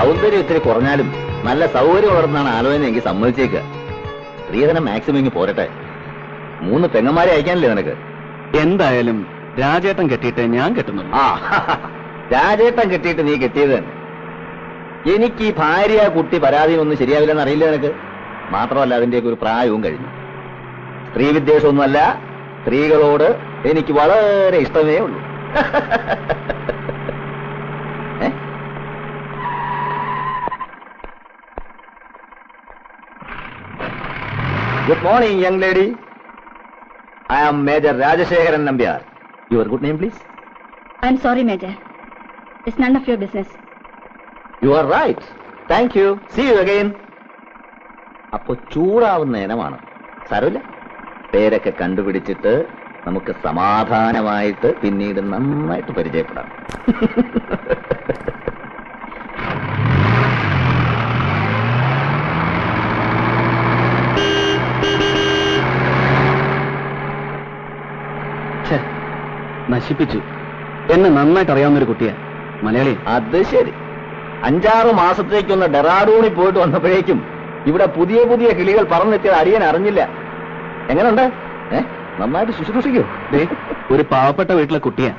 സൗന്ദര്യം ഇത്തിരി കുറഞ്ഞാലും നല്ല സൗകര്യം വളർന്നാണ് ആലോചന എങ്കിൽ സമ്മതിച്ചേക്കുക. സ്ത്രീധനം മാക്സിമം ഇങ്ങ് പോരട്ടെ. 3 പെങ്ങന്മാരെ അയക്കാനില്ലേ നിനക്ക്? എന്തായാലും രാജേട്ടൻ കെട്ടിയിട്ട് ഞാൻ കെട്ടുന്നു. രാജേട്ടൻ കെട്ടിയിട്ട് നീ കെട്ടിയത് തന്നെ. എനിക്ക് ഈ ഭാര്യ കുട്ടി പരാതിയൊന്നും ശരിയാവില്ലെന്ന് അറിയില്ല നിനക്ക്. മാത്രമല്ല അതിന്റെയൊക്കെ ഒരു പ്രായവും കഴിഞ്ഞു. സ്ത്രീ വിദ്വേഷമൊന്നുമല്ല, സ്ത്രീകളോട് എനിക്ക് വളരെ ഇഷ്ടമേ ഉള്ളൂ. Good morning, young lady. I am Major Rajashekharan Nambiar. Your good name, please? I'm sorry, Major. It's none of your business. You are right. Thank you. See you again. അപ്പൊ ചൂടാവുന്ന ഇനമാണ്. സാരമില്ല, പേരൊക്കെ കണ്ടുപിടിച്ചിട്ട് നമുക്ക് സമാധാനമായിട്ട് പിന്നീട് നന്നായിട്ട് പരിചയപ്പെടാം. നശിപ്പിച്ചു. എന്നെ നന്നായിട്ട് അറിയാവുന്നൊരു കുട്ടിയാ, മലയാളി. അത് ശരി. 5-6 മാസത്തേക്കൊന്ന് ഡെറാഡൂണിൽ പോയിട്ട് വന്നപ്പോഴേക്കും ഇവിടെ പുതിയ പുതിയ കിളികൾ പറന്നെത്തിയത് അടിയൻ അറിഞ്ഞില്ല. എങ്ങനെയുണ്ട്? നന്നായിട്ട് ശുശ്രൂഷിക്കൂ. ഒരു പാവപ്പെട്ട വീട്ടിലെ കുട്ടിയാ.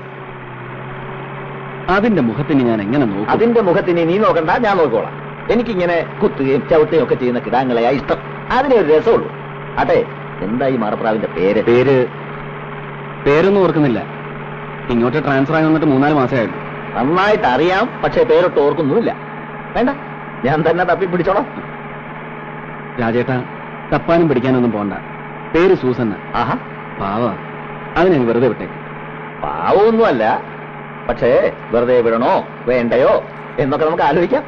അതിന്റെ മുഖത്തിന് ഞാൻ എങ്ങനെ നോക്കും? അതിന്റെ മുഖത്തിന് നീ നോക്കണ്ട, ഞാൻ നോക്കോളാം. എനിക്കിങ്ങനെ കുത്തുകയും ചവിട്ടുകയും ഒക്കെ ചെയ്യുന്ന കിടാങ്ങളെയാ ഇഷ്ടം. അതിനൊരു രസമുള്ളൂ. അതെ, എന്താ ഈ മാറപ്രാവിന്റെ പേര്? പേരൊന്നും ഓർക്കുന്നില്ല. ഇങ്ങോട്ട് ട്രാൻസ്ഫർ ആയി വന്നിട്ട് 3-4 മാസമായിരുന്നു. നന്നായിട്ട് അറിയാം, പക്ഷെ പേരൊട്ട് ഓർക്കുന്നുമില്ല. വേണ്ട, ഞാൻ തന്നെ തപ്പി പിടിച്ചോളാം. രാജേട്ടാ, തപ്പാനും പിടിക്കാനൊന്നും പോണ്ട. പേര് സൂസന്ന. ആഹാ, പാവ. അതിനെ വെറുതെ വിട്ടേ. പാവമൊന്നുമല്ല, പക്ഷേ വെറുതെ വിടണോ വേണ്ടയോ എന്നൊക്കെ നമുക്ക് ആലോചിക്കാം.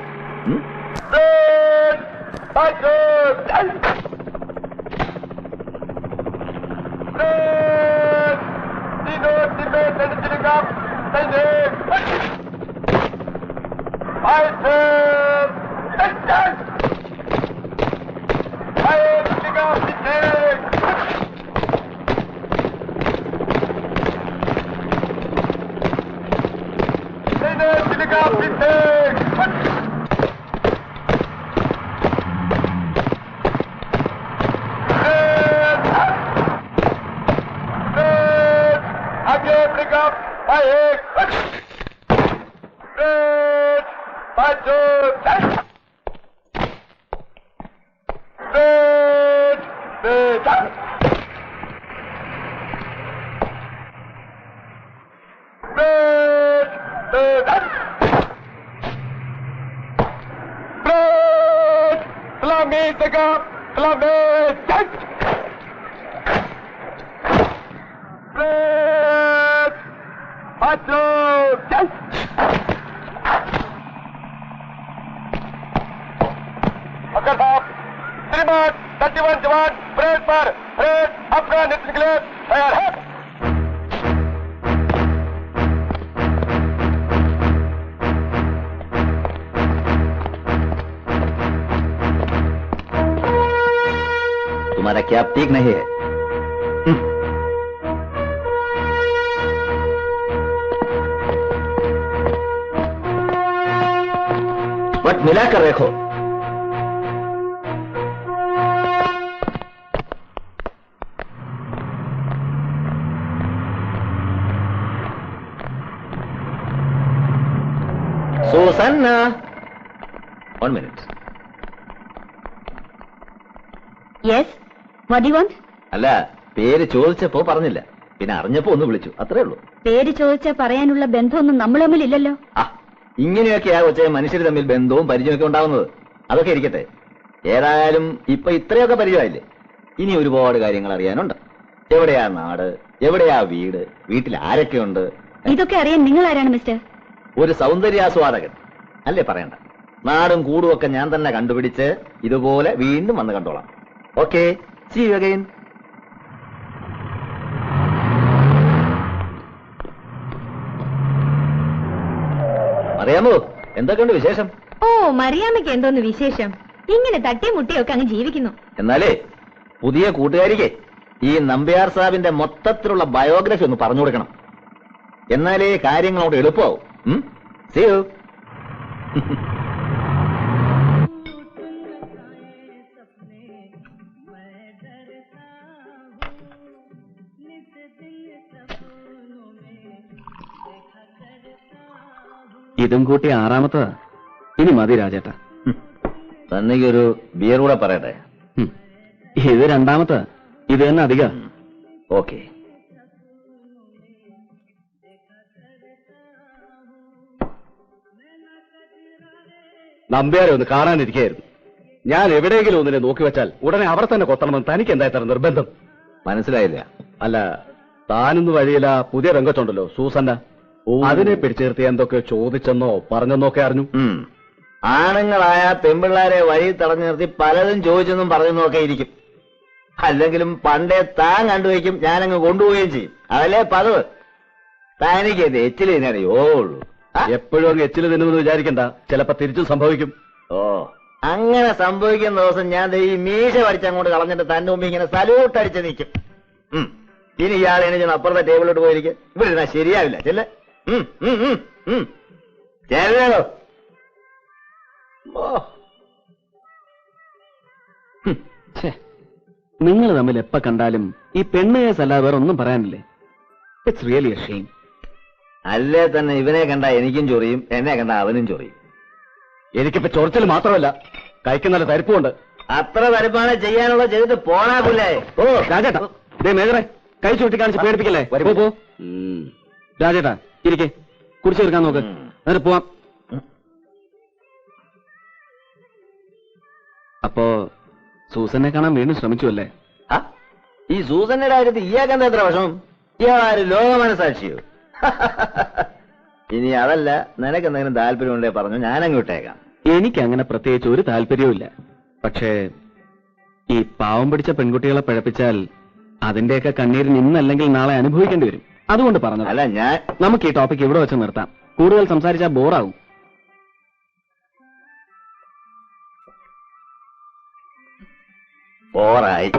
तुम्हारा क्या ठीक नहीं है? बट मिला कर रखो. Susanna, 1 minute. Yes. What do you want? അല്ല, പേര് ചോദിച്ചപ്പോ പറഞ്ഞില്ല, പിന്നെ അറിഞ്ഞപ്പോ ഒന്ന് വിളിച്ചു, അത്രേ ഉള്ളൂ. പേര് ചോദിച്ചാൽ പറയാനുള്ള ബന്ധമൊന്നും നമ്മൾ തമ്മിലില്ലല്ലോ. ഇങ്ങനെയൊക്കെയാ കൊച്ചേ മനുഷ്യർ തമ്മിൽ ബന്ധവും പരിചയമൊക്കെ ഉണ്ടാവുന്നത്. അതൊക്കെ ഇരിക്കട്ടെ. ഏതായാലും ഇപ്പൊ ഇത്രയൊക്കെ പരിചയമായില്ലേ, ഇനി ഒരുപാട് കാര്യങ്ങൾ അറിയാനുണ്ട്. എവിടെയാ നാട്, എവിടെയാ വീട്, വീട്ടിൽ ആരൊക്കെയുണ്ട്, ഇതൊക്കെ അറിയാൻ നിങ്ങൾ ആരാണ് മിസ്റ്റർ? ഒരു സൗന്ദര്യാസ്വാദകൻ അല്ലേ? പറയണ്ട. നാടും കൂടും ഒക്കെ ഞാൻ തന്നെ കണ്ടുപിടിച്ച് ഇതുപോലെ വീണ്ടും വന്ന് കണ്ടോളാം. Okay, see you again. അറിയാമോ എന്തൊക്കെയുണ്ട് വിശേഷം? ഓ, മറിയാമ്മയ്ക്ക് എന്തോന്ന് വിശേഷം? ഇങ്ങനെ തട്ടിയും മുട്ടിയൊക്കെ അങ്ങ് ജീവിക്കുന്നു. എന്നാലേ പുതിയ കൂട്ടുകാരിക്ക് ഈ നമ്പ്യാർ സാഹിബിന്റെ മൊത്തത്തിലുള്ള ബയോഗ്രഫി ഒന്ന് പറഞ്ഞു കൊടുക്കണം. എന്നാലേ കാര്യങ്ങളോട് എളുപ്പമാവും. See you. ഇതും കൂട്ടി 6-മത്തതാ. ഇനി മതി രാജേട്ടാ. തന്നെയൊരു ബിയർ കൂടെ പറയട്ടെ. ഇത് 2-മത്തതാ. ഇത് തന്നെ അധിക. ഓക്കെ. നമ്പ്യാരെ ഒന്ന് കാണാനിരിക്കുകയായിരുന്നു. ഞാൻ എവിടെയെങ്കിലും ഒന്നിനെ നോക്കി വെച്ചാൽ ഉടനെ അവർ തന്നെ കൊത്തണമെന്ന് തനിക്ക് എന്താ നിർബന്ധം? മനസ്സിലായില്ല. അല്ല, താനൊന്ന് വഴിയില്ല പുതിയ രംഗത്തുണ്ടല്ലോ സൂസന്ന, അതിനെ പിടിച്ചേർത്തി എന്തൊക്കെ ചോദിച്ചെന്നോ പറഞ്ഞെന്നോ ഒക്കെ അറിഞ്ഞു. ആണുങ്ങളായ പെൺപിള്ളാരെ വഴി തടഞ്ഞു നിർത്തി പലതും ചോദിച്ചെന്നും പറഞ്ഞെന്നും ഒക്കെ ഇരിക്കും. അല്ലെങ്കിലും പണ്ടേ താൻ കണ്ടുവയ്ക്കും, ഞാനങ്ങ് കൊണ്ടുപോവുകയും ചെയ്യും. അതല്ലേ പതിവ്. താനിക്ക് എച്ചിൽ തിന്നറിയോളൂ. എപ്പോഴും അങ്ങ് എച്ചിൽ തിന്നുമെന്ന് വിചാരിക്കണ്ട, ചിലപ്പോ തിരിച്ചും സംഭവിക്കും. ഓ, അങ്ങനെ സംഭവിക്കുന്ന ദിവസം ഞാൻ ഈ മീശ വടിച്ചങ്ങോട്ട് കളഞ്ഞിട്ട് തന്റെ മുമ്പ് ഇങ്ങനെ സല്യൂട്ട് അടിച്ച് നിൽക്കും. ഇനി ഇയാൾ എണീച്ച് അപ്പുറത്തെ ടേബിളിലോട്ട് പോയിരിക്കും. ഇവിടെ ഇരുന്നാ ശരിയാവില്ല. ചെല്ലേ ചെല്ലോ. നിങ്ങൾ തമ്മിൽ എപ്പ കണ്ടാലും ഈ പെണ്ണ് കേസല്ലാതെ വേറെ ഒന്നും പറയാനില്ലേ? It's really a shame. അല്ലേ തന്നെ ഇവനെ കണ്ട എനിക്കും ചൊറിയും, എന്നെ കണ്ട അവനും ചൊറിയും. എനിക്കിപ്പോ ചൊറിച്ചൽ മാത്രമല്ല, കൈക്ക് നല്ല തരിപ്പുണ്ട്. അത്ര തരിപ്പാണ് ചെയ്യാനുള്ള ചെയ്തിട്ട് പോണാ പുല്ലേ. ഓ രാജേട്ടാ, ദേ മേജറെ, കൈ ചൂട്ടി കാണിച്ച് പേടിപ്പിക്കല്ലേ. പോ രാജേട്ടാ, ഇരിക്കെ, കുറിച്ച് തീർക്കാൻ നോക്ക്. എന്നിട്ട് പോവാം. അപ്പോ സൂസനെ കാണാൻ വീണ്ടും ശ്രമിച്ചു അല്ലേ? ഈ സൂസന്റെ കാര്യത്തിൽ ഇയാൾക്കെന്താ എത്ര വിഷമം? ഇയാളാര് ലോക മനസാക്ഷിയോ? ഇനി അതല്ല, നിനക്ക് എന്തെങ്കിലും താല്പര്യമുണ്ടേ പറഞ്ഞു, ഞാനങ്ങ് വിട്ടേക്കാം. എനിക്ക് അങ്ങനെ പ്രത്യേകിച്ച് ഒരു താല്പര്യവും. പക്ഷേ ഈ പാവം പിടിച്ച പെൺകുട്ടികളെ പഴപ്പിച്ചാൽ അതിന്റെയൊക്കെ കണ്ണീരിന് ഇന്നല്ലെങ്കിൽ നാളെ അനുഭവിക്കേണ്ടി വരും. അതുകൊണ്ട് പറഞ്ഞു. അല്ല, നമുക്ക് ഈ ടോപ്പിക് ഇവിടെ വെച്ച് നിർത്താം. കൂടുതൽ സംസാരിച്ചാൽ ബോറാവും. ബോറായി.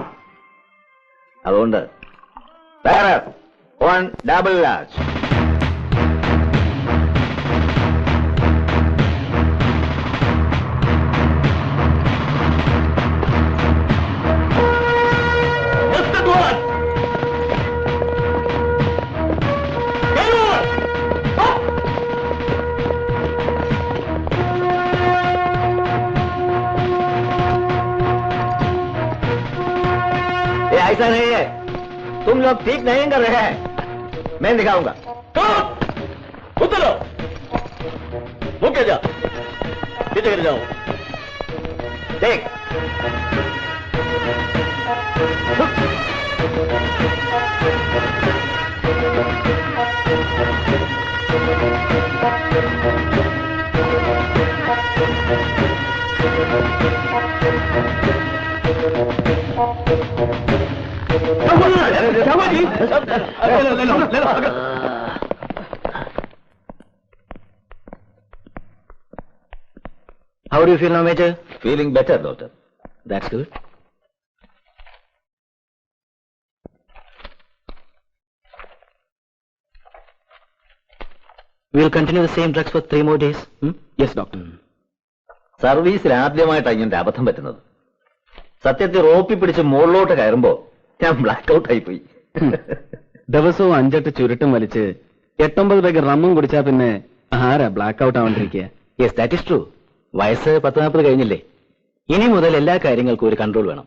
അതുകൊണ്ട് ഓൺ ഡബിൾ ലാർജ്. ऐसा नहीं है, तुम लोग ठीक नहीं कर रहे हैं. मैं दिखाऊंगा. उतरो, मुझे जाओ, पीछे गिर जाओ. देख. How do you feel now, Major? Feeling better, Doctor. That's good. We'll continue the same drugs for 3 more days. Yes, Doctor. സർവീസിൽ ആദ്യമായിട്ടാണ് ഇങ്ങനെ അബദ്ധം പറ്റുന്നത്. സത്യത്തിൽ റോപ്പി പിടിച്ച് മുകളിലോട്ട് കയറുമ്പോ ഞാൻ ബ്ലാക്ക് ഔട്ട് ആയിപ്പോയി. ദിവസവും 5-8 ചുരുട്ടും വലിച്ച് 8-9 പേക്ക് റമ്മും കുടിച്ചാ പിന്നെ ആരാ ബ്ലാക്ക് ഔട്ട് ആവാണ്ടിരിക്കുക? Yes, that is true. വയസ്സ് 10-40 കഴിഞ്ഞില്ലേ? ഇനി മുതൽ എല്ലാ കാര്യങ്ങൾക്കും ഒരു കൺട്രോൾ വേണം.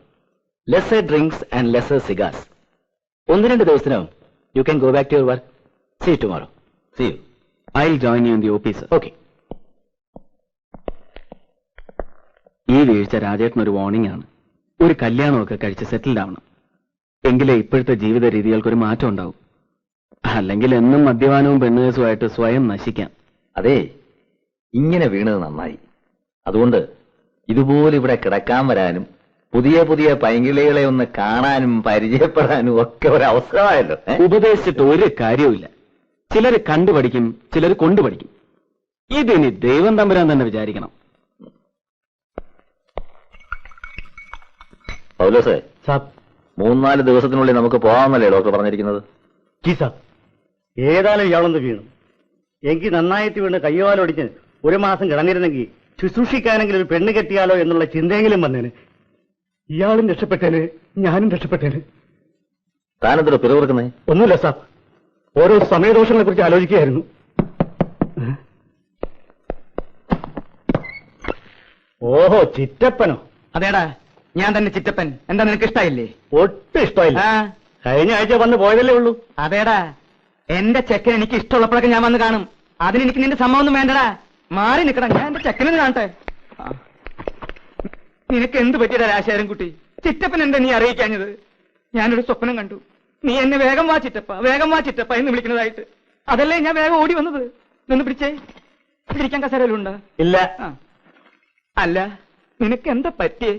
Lesser drinks and lesser cigars. 1-2 ദിവസത്തിനും you can go back to your work. See you tomorrow. See you. I will join you in the office. Okay. ഈ വീഴ്ച രാജേട്ടനൊരു വാർണിംഗ് ആണ്. ഒരു കല്യാണമൊക്കെ കഴിച്ച് സെറ്റിൽഡ് ആവണം. എങ്കിലേ ഇപ്പോഴത്തെ ജീവിത രീതികൾക്കൊരു മാറ്റം ഉണ്ടാവും. അല്ലെങ്കിൽ എന്നും മദ്യപാനവും പെണ്ണുകേസുമായിട്ട് സ്വയം നശിക്കാം. അതെ, ഇങ്ങനെ വീണത് നന്നായി. അതുകൊണ്ട് ഇതുപോലെ ഇവിടെ കിടക്കാൻ വരാനും പുതിയ പുതിയ പൈങ്കിളികളെ ഒന്ന് കാണാനും പരിചയപ്പെടാനും ഒക്കെ ഒരു അവസരമായല്ലോ. ഉപദേശിച്ചിട്ട് ഒരു കാര്യവുമില്ല. ചിലർ കണ്ടുപഠിക്കും, ചിലർ കൊണ്ടുപഠിക്കും. ഇതിനി ദൈവം തമ്പുരാൻ തന്നെ വിചാരിക്കണം. പൗലോസേ, 3-4 ദിവസത്തിനുള്ളിൽ നമുക്ക് പോകാമെന്നല്ലേ ഡോക്ടർ പറഞ്ഞിരിക്കുന്നത്? ഏതായാലും ഇയാളൊന്ന് വീണു. എനിക്ക് നന്നായിട്ട് വീണ് കയ്യോലൊടിച്ച് 1 മാസം കിടന്നിരുന്നെങ്കിൽ ശുശ്രൂഷിക്കാനെങ്കിലും ഒരു പെണ്ണ് കെട്ടിയാലോ എന്നുള്ള ചിന്തയെങ്കിലും വന്നേന്. ഇയാളും രക്ഷപ്പെട്ടേന്, ഞാനും രക്ഷപ്പെട്ടേന്. താനെന്തോ പിറവിറക്കുന്നേ? ഒന്നുമില്ല സാർ, ഓരോ സമയദോഷങ്ങളെ കുറിച്ച് ആലോചിക്കുകയായിരുന്നു. ഓഹോ, ചിറ്റപ്പനോ? അതേടാ, ഞാൻ തന്നെ ചിറ്റപ്പൻ. എന്താ നിനക്ക് ഇഷ്ടായില്ലേ? ഒട്ടും ഇഷ്ടമില്ല. കഴിഞ്ഞ ആഴ്ച വന്ന് പോയതല്ലേ ഉള്ളൂ. അതേടാ, എന്റെ ചെക്കൻ എനിക്ക് ഇഷ്ടമുള്ളപ്പോഴൊക്കെ ഞാൻ വന്ന് കാണും. അതിനെനിക്ക് നിന്റെ സമ്മതമൊന്നും വേണ്ടടാ. മാറി നിൽക്കണം, ഞാൻ എന്റെ ചെക്കനെ കാണട്ടെ. നിനക്ക് എന്ത് പറ്റിയടാ രാശാരൻകുട്ടി? ചിറ്റപ്പൻ എന്താ നീ അറിയിക്കാഞ്ഞത്? ഞാനൊരു സ്വപ്നം കണ്ടു. നീ എന്നെ വേഗം വാ ചിറ്റപ്പ, വേഗം വാ ചിറ്റപ്പ എന്ന് വിളിക്കുന്നതായിട്ട്. അതല്ലേ ഞാൻ വേഗം ഓടി വന്നത്. നിന്ന് പിടിച്ചേ. പിടിക്കാൻ കസേരലും ഉണ്ടോ? ഇല്ല. അല്ല, നിനക്ക് എന്താ പറ്റിയേ?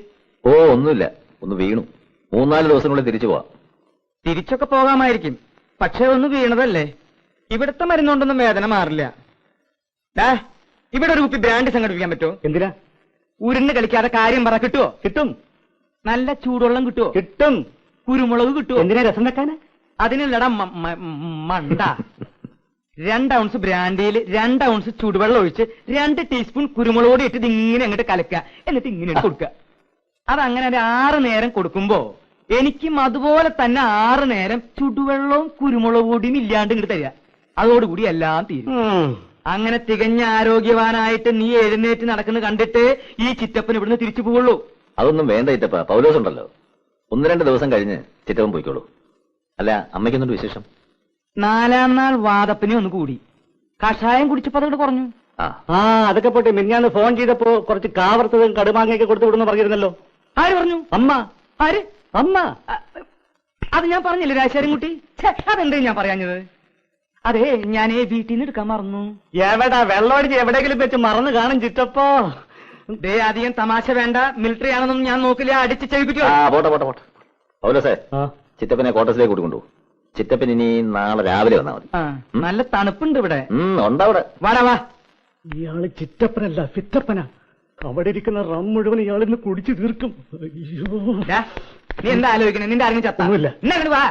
ഓ, ഒന്നുമില്ല, ഒന്ന് വീണു. 3-4 ദിവസത്തിനുള്ളിൽ തിരിച്ചു പോവാം. തിരിച്ചൊക്കെ പോകാമായിരിക്കും, പക്ഷെ ഒന്ന് വീണതല്ലേ. ഇവിടുത്തെ മരുന്നുകൊണ്ടൊന്നും വേദന മാറില്ല. ഇവിടെ ഒരു കുപ്പി ബ്രാൻഡ് സംഘടിപ്പിക്കാൻ പറ്റുമോ? എന്തിനാ? ഉരുണ്ട് കളിക്കാതെ കാര്യം പറ. കിട്ടുമോ? കിട്ടും. നല്ല ചൂടുവെള്ളം കിട്ടുമോ? കിട്ടും. കുരുമുളക് കിട്ടുമോ? എന്തിനാ രസം വെക്കാന്? അതിനല്ലടാ മണ്ട. 2 ഔൺസ് ബ്രാൻഡിയിൽ 2 ഔൺസ് ചൂടുവെള്ളം ഒഴിച്ച് 2 ടീസ്പൂൺ കുരുമുളക് പൊടി ഇട്ടിട്ട് ഇങ്ങനെ അങ്ങോട്ട് കലക്കുക. എന്നിട്ട് ഇങ്ങനെ കൊടുക്കുക. അതങ്ങനെ ഒരു 6 നേരം കൊടുക്കുമ്പോ എനിക്കും അതുപോലെ തന്നെ 6 നേരം ചുടുവെള്ളവും കുരുമുളക് പൊടിയും ഇല്ലാണ്ട് ഇങ്ങോട്ട് തരിക. അതോടുകൂടി എല്ലാം തീരും. അങ്ങനെ തികഞ്ഞ ആരോഗ്യവാനായിട്ട് നീ എഴുന്നേറ്റ് നടക്കുന്നത് കണ്ടിട്ട് ഈ ചിറ്റപ്പൻ ഇവിടുന്ന് തിരിച്ചു പോവുള്ളൂ. അതൊന്നും വേണ്ട ചിറ്റപ്പ, പൗലോസ് ഉണ്ടല്ലോ. 1-2 ദിവസം കഴിഞ്ഞ് ചിറ്റപ്പൻ പോയിക്കോളൂ. അല്ല, അമ്മയ്ക്കൊന്നുണ്ട് വിശേഷം? 4-ാം നാൾ വാദപ്പിനെ ഒന്ന് കൂടി. കഷായം കുടിച്ചപ്പോ അതോട് കുറഞ്ഞു. അതൊക്കെ പോട്ടെ. മിഞ്ഞാന്ന് ഫോൺ ചെയ്തപ്പോ കുറച്ച് കാവർത്തതും കടുമാങ്ങയൊക്കെ കൊടുത്തു വിടുന്നു പറഞ്ഞിരുന്നല്ലോ. ആര് പറഞ്ഞു? അമ്മ. ആര്? അമ്മ. അത് ഞാൻ പറഞ്ഞില്ലേ രാശാരൻകുട്ടി? അതെന്താ ഞാൻ പറയാഞ്ഞത്? അതെ, ഞാൻ വീട്ടിൽ നിന്ന് എടുക്കാൻ മറന്നു. എവിടാ? വെള്ളമടിച്ച് എവിടെയെങ്കിലും വെച്ച് മറന്നു കാണും ചിറ്റപ്പോ. അധികം തമാശ വേണ്ട. മിലിറ്ററി ആണെന്നൊന്നും ഞാൻ നോക്കില്ല. അടിച്ച് ചെയ്യിപ്പിക്കോ? പോട്ടെ പോട്ടെ പോട്ടെ. പൗലോസേ, ചിറ്റപ്പനെ ക്വാർട്ടേഴ്സിലേക്ക് കൂട്ടിക്കൊണ്ടു. ചിറ്റപ്പൻ ഇനി നാളെ രാവിലെ വന്നാൽ മതി. നല്ല തണുപ്പുണ്ട് ഇവിടെ. ഉണ്ടവിടെ. വാടാ വാ. ഇയാള് ചിറ്റപ്പനല്ല, ഫിറ്റപ്പനാ. അവിടെ ഇരിക്കുന്ന റം മുഴുവൻ ഇയാളിന്ന് കുടിച്ചു തീർക്കും. അയ്യോ, നീ എന്താ ആലോചിക്കണേ? നിന്റെ ആരെങ്കിലും ചത്തൊന്നുമില്ല. എന്നാ വാ.